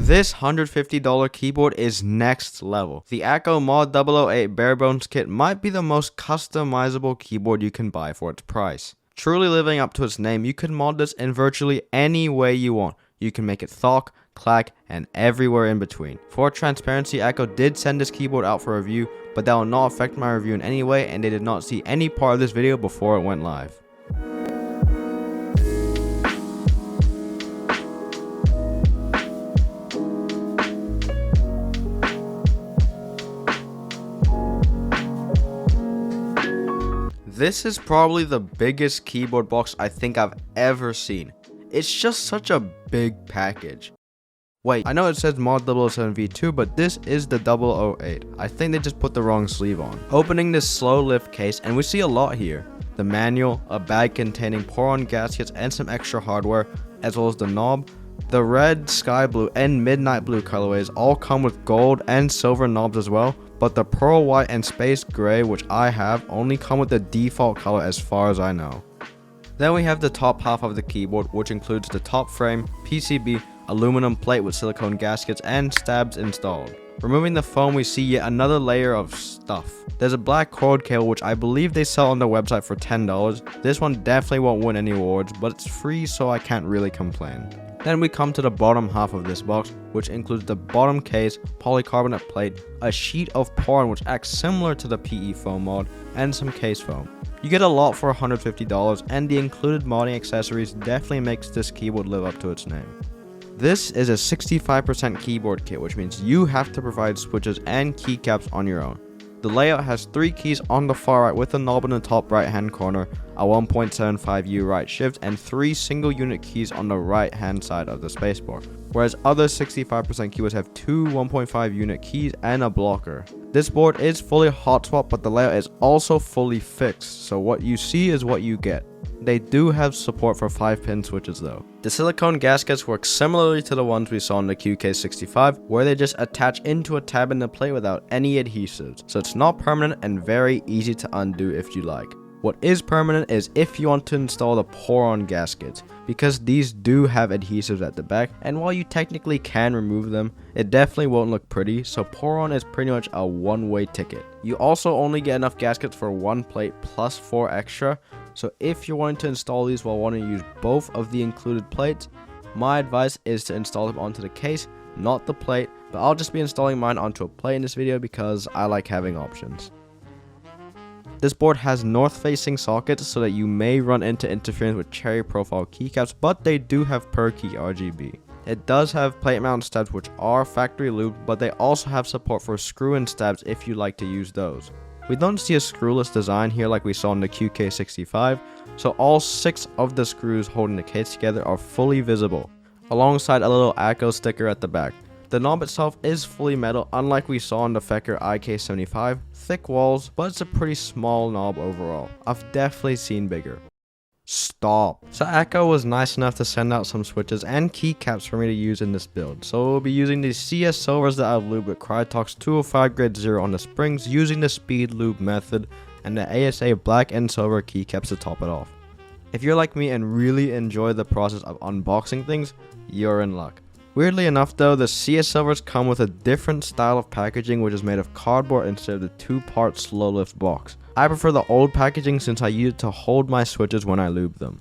This $150 keyboard is next level. The Akko MOD008 Barebones Kit might be the most customizable keyboard you can buy for its price. Truly living up to its name, you can mod this in virtually any way you want. You can make it Thock, clack, and everywhere in between. For transparency, Akko did send this keyboard out for review, but that will not affect my review in any way, and they did not see any part of this video before it went live. This is probably the biggest keyboard box I think I've ever seen. It's just such a big package. Wait, I know it says MOD007 V2, but this is the 008. I think they just put the wrong sleeve on. Opening this slow lift case, and we see a lot here. The manual, a bag containing pour-on gaskets and some extra hardware, as well as the knob. The red, sky blue, and midnight blue colorways all come with gold and silver knobs as well, but the pearl white and space gray, which I have, only come with the default color as far as I know. Then we have the top half of the keyboard, which includes the top frame, PCB, aluminum plate with silicone gaskets, and stabs installed. Removing the foam, we see yet another layer of stuff. There's a black cord cable, which I believe they sell on their website for $10. This one definitely won't win any awards, but it's free, so I can't really complain. Then we come to the bottom half of this box, which includes the bottom case, polycarbonate plate, a sheet of pour-on which acts similar to the PE foam mod, and some case foam. You get a lot for $150, and the included modding accessories definitely makes this keyboard live up to its name. This is a 65% keyboard kit, which means you have to provide switches and keycaps on your own. The layout has 3 keys on the far right with a knob in the top right hand corner, a 1.75U right shift, and 3 single unit keys on the right hand side of the spacebar, whereas other 65% keyboards have 2 1.5 unit keys and a blocker. This board is fully hot swap, but the layout is also fully fixed, so what you see is what you get. They do have support for 5-pin switches though. The silicone gaskets work similarly to the ones we saw in the QK65, where they just attach into a tab in the plate without any adhesives, so it's not permanent and very easy to undo if you like. What is permanent is if you want to install the pour-on gaskets, because these do have adhesives at the back, and while you technically can remove them, it definitely won't look pretty, so pour-on is pretty much a one-way ticket. You also only get enough gaskets for 1 plate plus 4 extra, so if you're wanting to install these while wanting to use both of the included plates, my advice is to install them onto the case, not the plate, but I'll just be installing mine onto a plate in this video because I like having options. This board has north-facing sockets so that you may run into interference with cherry profile keycaps, but they do have per key RGB. It does have plate mount stabs which are factory lubed, but they also have support for screw-in stabs if you like to use those. We don't see a screwless design here like we saw in the QK65, so all 6 of the screws holding the case together are fully visible, alongside a little Akko sticker at the back. The knob itself is fully metal, unlike we saw in the Fecker IK75, thick walls, but it's a pretty small knob overall. I've definitely seen bigger. Stop. So Akko was nice enough to send out some switches and keycaps for me to use in this build. So we'll be using the CS silvers that I've lubed with Thock's 205 grade 0 on the springs using the speed lube method, and the ASA black and silver keycaps to top it off. If you're like me and really enjoy the process of unboxing things, you're in luck. Weirdly enough though, the CS silvers come with a different style of packaging which is made of cardboard instead of the 2-part slow lift box. I prefer the old packaging since I use it to hold my switches when I lube them.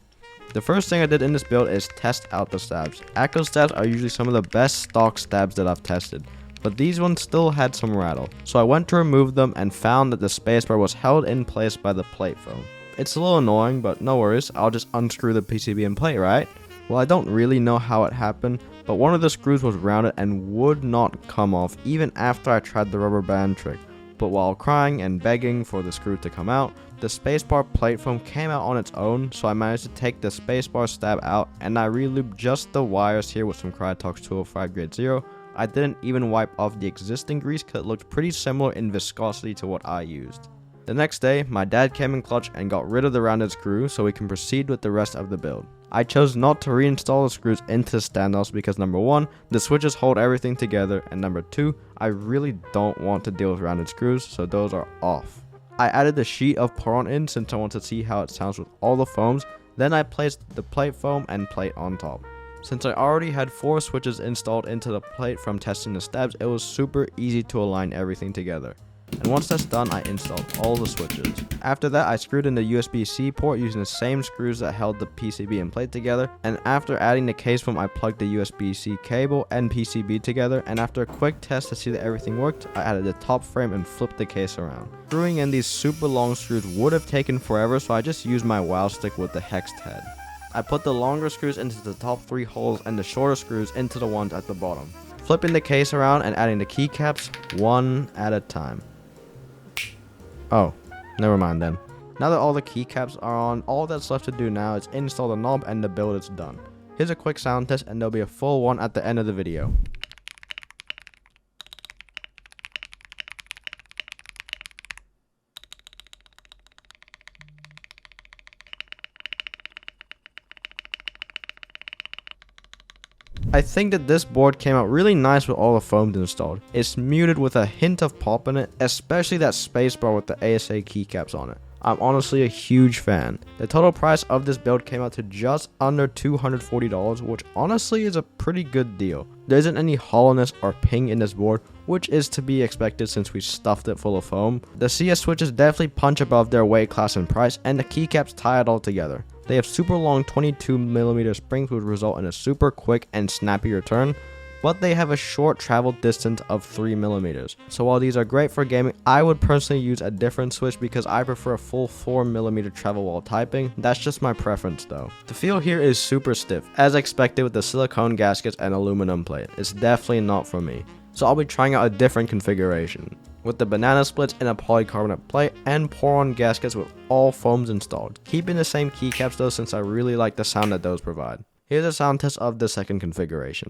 The first thing I did in this build is test out the stabs. Akko stabs are usually some of the best stock stabs that I've tested, but these ones still had some rattle. So I went to remove them and found that the spacebar was held in place by the plate foam. It's a little annoying, but no worries, I'll just unscrew the PCB and plate, right? Well, I don't really know how it happened, but one of the screws was rounded and would not come off even after I tried the rubber band trick. But while crying and begging for the screw to come out, the spacebar plate foam came out on its own, so I managed to take the spacebar stab out and I re-lubed just the wires here with some Thock's 205 grade 0. I didn't even wipe off the existing grease because it looked pretty similar in viscosity to what I used. The next day, my dad came in clutch and got rid of the rounded screw so we can proceed with the rest of the build. I chose not to reinstall the screws into the standoffs because number 1, the switches hold everything together, and number 2, I really don't want to deal with rounded screws, so those are off. I added a sheet of pour-on in since I want to see how it sounds with all the foams, then I placed the plate foam and plate on top. Since I already had 4 switches installed into the plate from testing the stabs, it was super easy to align everything together. And once that's done, I installed all the switches. After that, I screwed in the USB-C port using the same screws that held the PCB and plate together. And after adding the case foam, I plugged the USB-C cable and PCB together. And after a quick test to see that everything worked, I added the top frame and flipped the case around. Screwing in these super long screws would have taken forever, so I just used my wow stick with the hexed head. I put the longer screws into the top 3 holes and the shorter screws into the ones at the bottom. Flipping the case around and adding the keycaps one at a time. Oh, never mind then. Now that all the keycaps are on, all that's left to do now is install the knob and the build is done. Here's a quick sound test and there'll be a full one at the end of the video. I think that this board came out really nice with all the foams installed. It's muted with a hint of pop in it, especially that spacebar with the ASA keycaps on it. I'm honestly a huge fan. The total price of this build came out to just under $240, which honestly is a pretty good deal. There isn't any hollowness or ping in this board, which is to be expected since we stuffed it full of foam. The CS switches definitely punch above their weight class and price, and the keycaps tie it all together. They have super long 22mm springs which result in a super quick and snappy return, but they have a short travel distance of 3mm. So while these are great for gaming, I would personally use a different switch because I prefer a full 4mm travel while typing. That's just my preference though. The feel here is super stiff, as expected with the silicone gaskets and aluminum plate. It's definitely not for me. So I'll be trying out a different configuration, with the banana splits in a polycarbonate plate and pour-on gaskets with all foams installed. Keeping the same keycaps though since I really like the sound that those provide. Here's a sound test of the second configuration.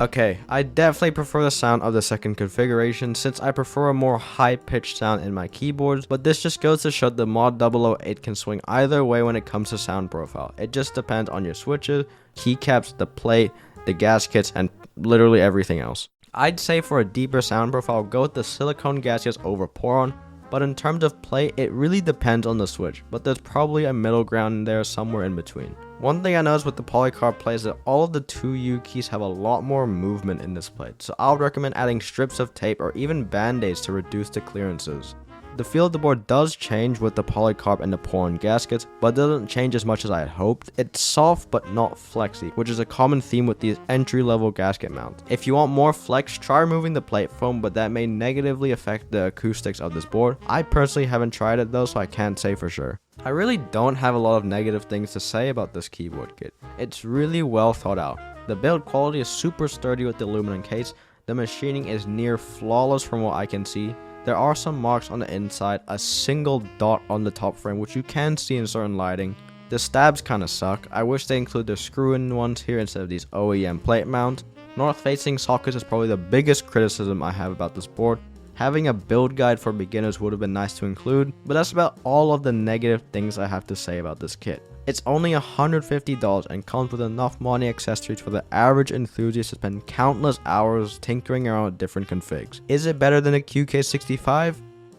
Okay, I definitely prefer the sound of the second configuration since I prefer a more high-pitched sound in my keyboards, but this just goes to show the MOD008 can swing either way when it comes to sound profile. It just depends on your switches, keycaps, the plate, the gaskets, and literally everything else. I'd say for a deeper sound profile, go with the silicone gaskets over pour-on, but in terms of plate, it really depends on the switch, but there's probably a middle ground in there somewhere in between. One thing I noticed with the polycarb plate is that all of the 2U keys have a lot more movement in this plate, so I would recommend adding strips of tape or even band-aids to reduce the clearances. The feel of the board does change with the polycarb and the pour-on gaskets, but doesn't change as much as I had hoped. It's soft but not flexy, which is a common theme with these entry-level gasket mounts. If you want more flex, try removing the plate foam, but that may negatively affect the acoustics of this board. I personally haven't tried it though, so I can't say for sure. I really don't have a lot of negative things to say about this keyboard kit. It's really well thought out. The build quality is super sturdy with the aluminum case. The machining is near flawless from what I can see. There are some marks on the inside, a single dot on the top frame which you can see in certain lighting. The stabs kinda suck. I wish they include the screw-in ones here instead of these OEM plate mounts. North-facing sockets is probably the biggest criticism I have about this board. Having a build guide for beginners would have been nice to include, but that's about all of the negative things I have to say about this kit. It's only $150 and comes with enough modding accessories for the average enthusiast to spend countless hours tinkering around with different configs. Is it better than a QK65?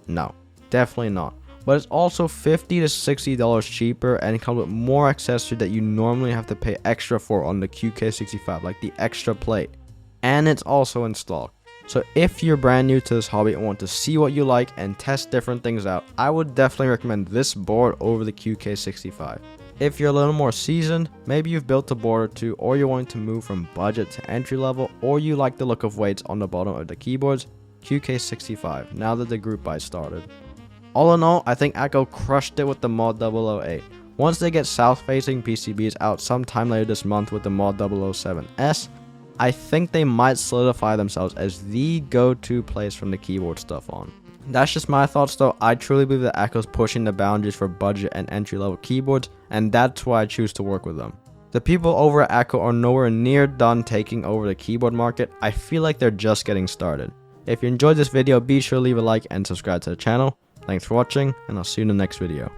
No, definitely not. But it's also $50 to $60 cheaper and it comes with more accessories that you normally have to pay extra for on the QK65, like the extra plate. And it's also in stock. So if you're brand new to this hobby and want to see what you like and test different things out, I would definitely recommend this board over the QK65. If you're a little more seasoned, maybe you've built a board or two, or you're wanting to move from budget to entry level, or you like the look of weights on the bottom of the keyboards, QK65, now that the group buy started. All in all, I think Akko crushed it with the MOD008. Once they get south-facing PCBs out sometime later this month with the MOD007S, I think they might solidify themselves as the go-to place from the keyboard stuff on. That's just my thoughts though. I truly believe that Akko's pushing the boundaries for budget and entry-level keyboards, and that's why I choose to work with them. The people over at Akko are nowhere near done taking over the keyboard market. I feel like they're just getting started. If you enjoyed this video, be sure to leave a like and subscribe to the channel. Thanks for watching, and I'll see you in the next video.